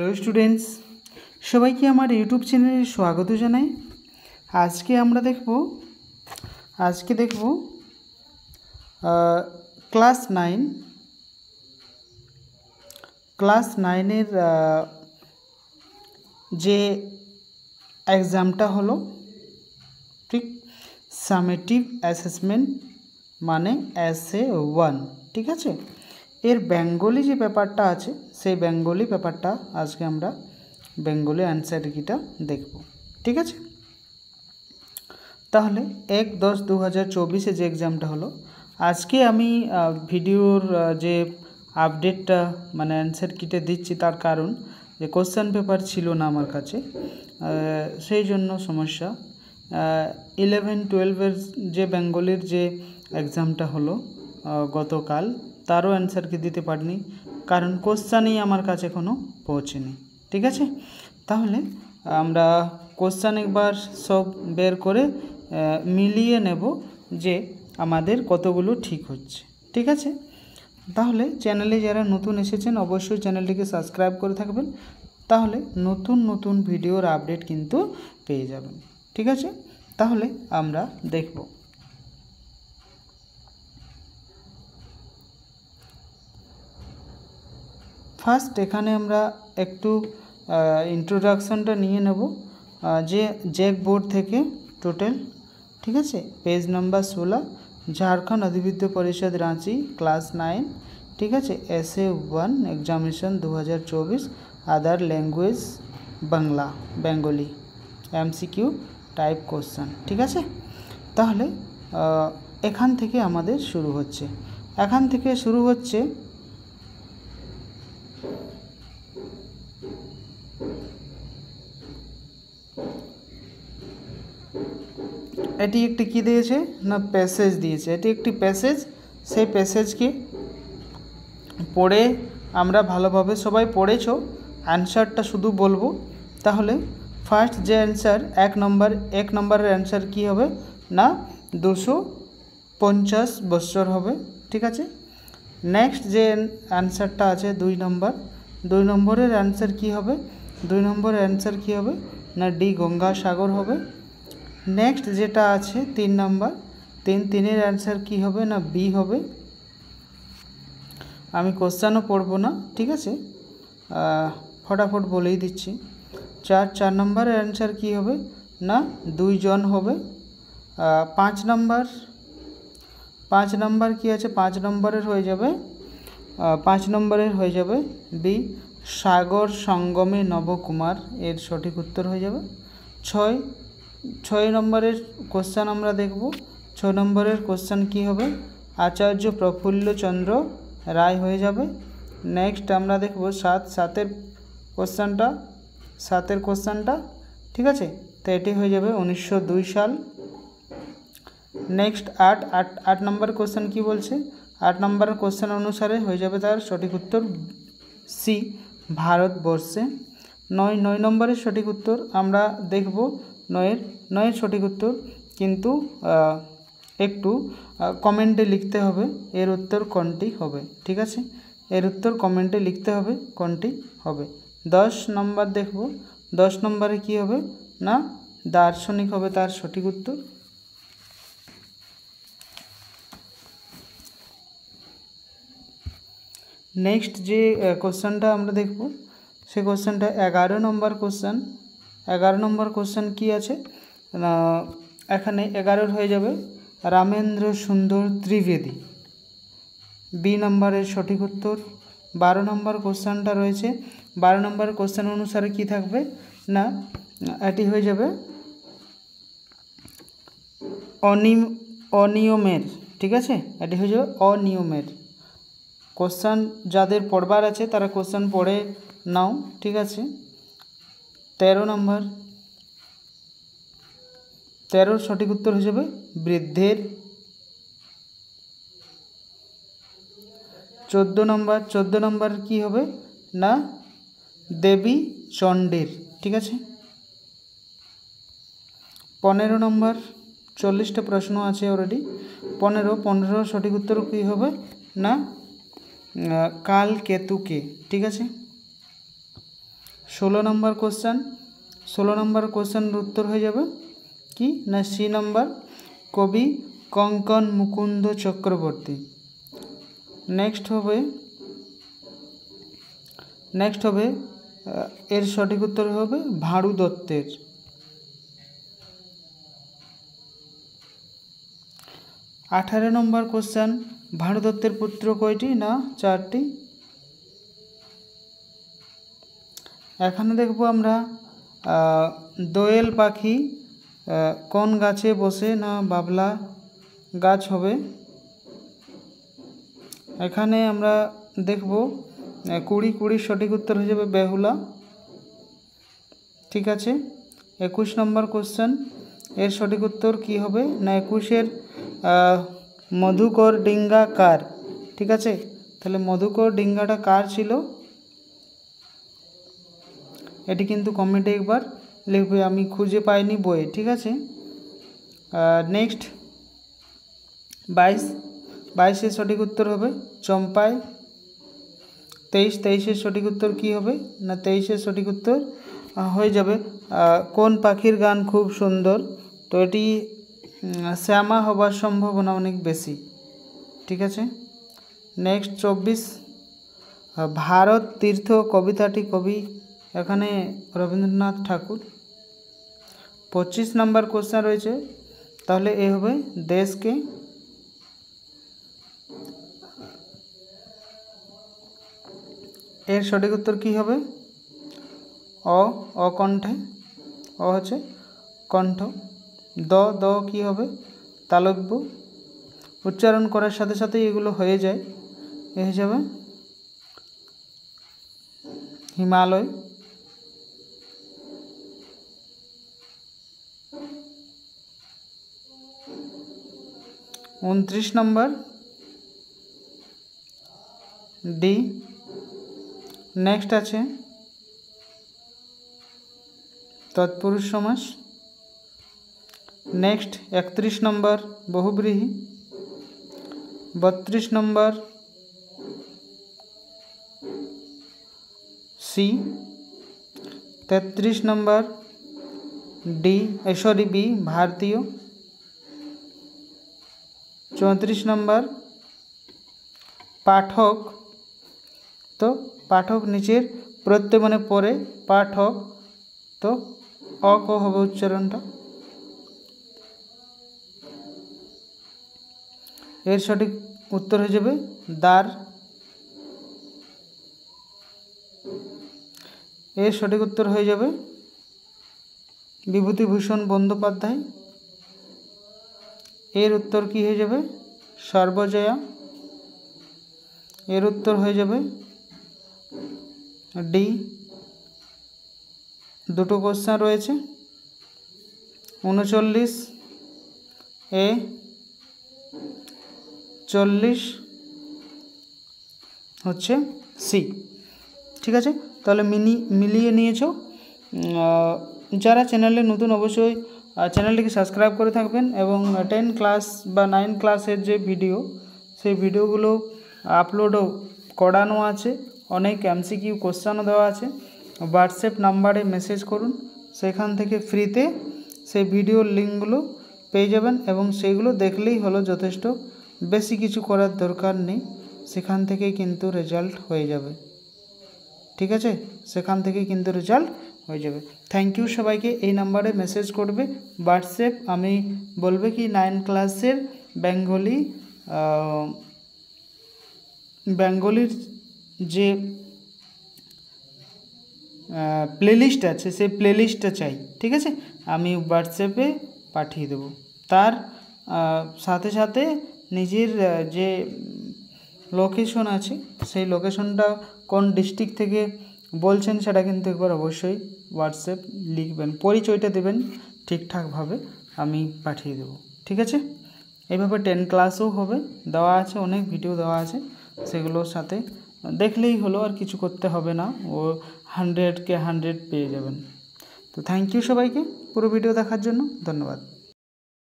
Hello students, সবাইকে আমার YouTube চ্যানেলে স্বাগত জানাই। আজকে আমরা দেখব ক্লাস নাইনের যে এক্সামটা হলো, ঠিক, সামেটিভ অ্যাসেসমেন্ট মানে SA1, ঠিক আছে। এর বেঙ্গলি যে পেপারটা আছে সেই বেঙ্গলি পেপারটা আজকে আমরা বেঙ্গলি অ্যান্সার কিটা দেখব, ঠিক আছে। তাহলে 1-10-2024 যে এক্সামটা হলো, আজকে আমি ভিডিওর যে আপডেটটা মানে অ্যান্সার কিটে দিচ্ছি তার কারণ যে কোশ্চেন পেপার ছিল না আমার কাছে, সেই জন্য সমস্যা। 11-12 যে বেঙ্গলির যে এক্সামটা হলো গতকাল, তারও অ্যান্সার কি দিতে পারিনি, কারণ কোশ্চেনই আমার কাছে এখনও পৌঁছেনি, ঠিক আছে। তাহলে আমরা কোশ্চেন একবার সব বের করে মিলিয়ে নেব যে আমাদের কতগুলো ঠিক হচ্ছে, ঠিক আছে। তাহলে চ্যানেলে যারা নতুন এসেছেন অবশ্যই চ্যানেলটিকে সাবস্ক্রাইব করে থাকবেন, তাহলে নতুন নতুন ভিডিওর আপডেট কিন্তু পেয়ে যাবেন, ঠিক আছে। তাহলে আমরা দেখব। ফার্স্ট এখানে আমরা একটু ইন্ট্রোডাকশনটা নিয়ে নেব যে জ্যাক বোর্ড থেকে টোটাল, ঠিক আছে। পেজ নাম্বার 16, ঝাড়খণ্ড অধিবিদ্য পরিষদ রাঁচি, ক্লাস 9, ঠিক আছে। SA1 এক্সামিনেশন 2024, আদার language Bangla, Bengali, MCQ type question, ঠিক আছে। তাহলে এখান থেকে আমাদের শুরু হচ্ছে। এটি একটি কী দিয়েছে না, প্যাসেজ দিয়েছে। এটি একটি প্যাসেজ, সেই প্যাসেজকে পড়ে আমরা ভালোভাবে, সবাই পড়েছো, অ্যান্সারটা শুধু বলবো। তাহলে ফার্স্ট যে অ্যান্সার এক নম্বরের অ্যান্সার কী হবে না, 250 বৎসর হবে, ঠিক আছে। নেক্সট যে অ্যান্সারটা আছে 2 নম্বরের অ্যান্সার কী হবে, 2 নম্বরের অ্যান্সার কী হবে না, ডি গঙ্গাসাগর হবে। নেক্সট যেটা আছে 3 নম্বর, তিনের অ্যান্সার কী হবে না, বি হবে। আমি কোশ্চেনও পড়বো না, ঠিক আছে, ফটাফট বলেই দিচ্ছি। 4 নম্বরের অ্যান্সার কী হবে না, 2 জন হবে। 5 নম্বর কী আছে, 5 নম্বরের হয়ে যাবে বি, সাগর সঙ্গমে নবকুমার, এর সঠিক উত্তর হয়ে যাবে। 6 নম্বরের কোশ্চেন আমরা দেখব। 6 নম্বরের কোশ্চেন কী হবে, আচার্য প্রফুল্লচন্দ্র রায় হয়ে যাবে। নেক্সট আমরা দেখব সাতের কোশ্চেনটা, ঠিক আছে, তো এটি হয়ে যাবে 1902 সাল। নেক্সট 8 নম্বর কোশ্চেন কী বলছে, 8 নম্বরের কোশ্চেন অনুসারে হয়ে যাবে তার সঠিক উত্তর সি, ভারতবর্ষে। 9 নম্বরের সঠিক উত্তর আমরা দেখব। 9-এর সঠিক উত্তর কিন্তু একটু কমেন্টে লিখতে হবে এর উত্তর কোনটি হবে, ঠিক আছে। এর উত্তর কমেন্টে লিখতে হবে কোনটি হবে। 10 নম্বর দেখব। 10 নম্বরে কী হবে না, দার্শনিক হবে তার সঠিক উত্তর। নেক্সট যে কোশ্চেনটা আমরা দেখব, সে কোশ্চেনটা 11 নম্বর কোশ্চেন। 11 নম্বর কোশ্চেন কী আছে না, এখানে 11 হয়ে যাবে রামেন্দ্র সুন্দর ত্রিবেদী, বি নম্বরের সঠিক উত্তর। 12 নম্বর কোশ্চেনটা রয়েছে। 12 নম্বর কোশ্চেন অনুসারে কি থাকবে না, এটি হয়ে যাবে অনিয়মের, ঠিক আছে, এটি হয়ে যাবে অনিয়মের। কোশ্চেন যাদের পড়বার আছে তারা কোশ্চেন পড়ে নাও, ঠিক আছে। 13 নম্বর, 13 সঠিক উত্তর হয়ে যাবে বৃদ্ধের। 14 নম্বর কী হবে না, দেবী চণ্ডীর, ঠিক আছে। 15 নম্বর, 40টা প্রশ্ন আছে অলরেডি। 15 সঠিক উত্তর কী হবে না, কাল কেতুকে, ঠিক আছে। 16 নম্বর কোশ্চেন, 16 নম্বর কোশ্চেনের উত্তর হয়ে যাবে কি না সি নম্বর, কবি কঙ্কন মুকুন্দ চক্রবর্তী। নেক্সট হবে এর সঠিক উত্তর হবে ভাঁড়ু দত্তের। 18 নম্বর কোশ্চেন, ভাঁড়ু দত্তের পুত্র কয়টি না 4টি। এখানে দেখব আমরা দোয়েল পাখি কোন গাছে বসে না বাবলা গাছ হবে। এখানে আমরা দেখব 20 সঠিক উত্তর হয়ে যাবে বেহুলা। ঠিক আছে। 21 নম্বর কোশ্চেন, এর সঠিক উত্তর কি হবে না 21-এর মধুকর ডিঙ্গা কার। ঠিক আছে, তাহলে মধুকর ডিঙ্গাটা কার ছিল এটি কিন্তু কমেন্টে একবার লিখবে, আমি খুঁজে পাইনি বইয়ে। ঠিক আছে। নেক্সট 22-এর সঠিক উত্তর হবে চম্পাই। 23-এর সঠিক উত্তর কি হবে না 23-এর সঠিক উত্তর হয়ে যাবে কোন পাখির গান খুব সুন্দর। তো এটি শ্যামা হবার সম্ভাবনা অনেক বেশি। ঠিক আছে। নেক্সট 24 ভারত তীর্থ কবিতাটি কবি এখানে রবীন্দ্রনাথ ঠাকুর। 25 নম্বর কোশ্চেন রয়েছে, তাহলে এ হবে দেশকে। এর সঠিক উত্তর কি হবে অকণ্ঠে, অ হচ্ছে কণ্ঠ। দ কি হবে তালব্য, উচ্চারণ করার সাথে সাথেই এগুলো হয়ে যায়। এ হিসাবে হিমালয়। 29 নম্বর ডি। নেক্সট আছে তৎপুরুষ সমাস। নেক্সট 31 নম্বর বহুব্রীহি। 32 নম্বর সি। 33 নম্বর বি ভারতীয়। 34 নম্বর পাঠক। তো পাঠক নিচের প্রত্যয় মানে পরে পাঠক, তো অক হবে উচ্চারণটা। এর সঠিক উত্তর হয়ে যাবে দ্বার। এর সঠিক উত্তর হয়ে যাবে বিভূতিভূষণ বন্দ্যোপাধ্যায়। এর উত্তর কি হয়ে যাবে সর্বজয়া। এর উত্তর হয়ে যাবে ডি। দুটো কোশ্চেন রয়েছে 39 এ, 40 হচ্ছে সি। ঠিক আছে, তাহলে মিলিয়ে নিয়েছো। যারা চ্যানেলে নতুন অবশ্যই চ্যানেলটিকে সাবস্ক্রাইব করে থাকবেন এবং 10 ক্লাস বা 9 ক্লাসের যে ভিডিও সেই ভিডিওগুলো আপলোডও করানো আছে, অনেক এমসিকিউ কোশ্চেনও দেওয়া আছে। হোয়াটসঅ্যাপ নাম্বারে মেসেজ করুন, সেখান থেকে ফ্রিতে সেই ভিডিওর লিঙ্কগুলো পেয়ে যাবেন এবং সেইগুলো দেখলেই হলো যথেষ্ট, বেশি কিছু করার দরকার নেই, সেখান থেকেই কিন্তু রেজাল্ট হয়ে যাবে। ঠিক আছে, সেখান থেকেই কিন্তু রেজাল্ট হয়ে যাবে। থ্যাংক ইউ সবাইকে। এই নাম্বারে মেসেজ করবে হোয়াটসঅ্যাপ, আমি বলবে কি 9 ক্লাসের বেঙ্গলির যে প্লেলিস্ট আছে সেই প্লেলিস্টটা চাই। ঠিক আছে, আমি হোয়াটসঅ্যাপে পাঠিয়ে দেব। তার সাথে সাথে নিজের যে লোকেশন আছে সেই লোকেশনটা কোন ডিস্ট্রিক্ট থেকে বলছেন সেটা কিন্তু একবার অবশ্যই হোয়াটসঅ্যাপ লিখবেন, পরিচয়টা দেবেন ঠিকঠাকভাবে, আমি পাঠিয়ে দেব। ঠিক আছে, এইভাবে 10 ক্লাসও হবে, দেওয়া আছে অনেক ভিডিও দেওয়া আছে, সেগুলোর সাথে দেখলেই হলো, আর কিছু করতে হবে না, ও 100 পেয়ে যাবেন। তো থ্যাংক ইউ সবাইকে পুরো ভিডিও দেখার জন্য, ধন্যবাদ।